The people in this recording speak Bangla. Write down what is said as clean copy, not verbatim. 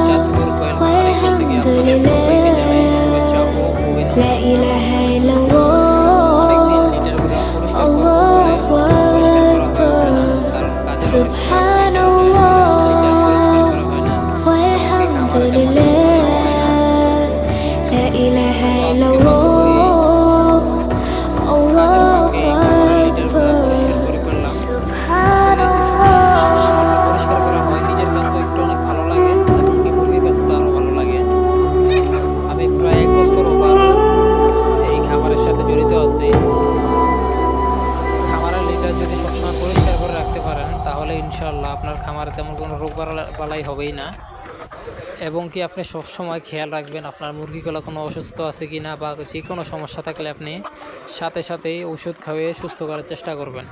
চাঁদপুর কোয়েল খামার এখান থেকে আপনাদের সবাইকে জানাই শুভেচ্ছা ও অভিনন্দন। অনেকদিন লিটারগুলো পরিষ্কার করবো বলে পরিষ্কার করা হয়ে ওঠে না, কারণ কাজের অনেক চাপ, এই কারণে আসলে লিটার পরিষ্কার করা হয় না এবং কি খামারে তেমন সময় দেওয়া হয় না। তো আজকের মতো ওই কাজের ফাঁকে খামারের লিটারগুলো পরিষ্কার করে ফেললাম। আসলে ওষুধ আমার তো পরিষ্কার করা হয়, নিজের কাছে একটু অনেক ভালো লাগে এবং কি মুরগির কাছে তো আরও ভালো লাগে। আমি প্রায় 1 বছর ওভার এই খামারের সাথে জড়িত আছি। খামারের লিটার যদি সবসময় পরিষ্কার করে রাখতে পারেন তাহলে ইনশাআল্লাহ আপনার খামারে তেমন কোনো রোগ বালাই হবেই না, এবং কি আপনি সবসময় খেয়াল রাখবেন আপনার মুরগিগুলো কোনো অসুস্থ আছে কি না, বা যে কোনো সমস্যা থাকলে আপনি সাথে সাথেই ওষুধ খাওয়িয়ে সুস্থ করার চেষ্টা করবেন।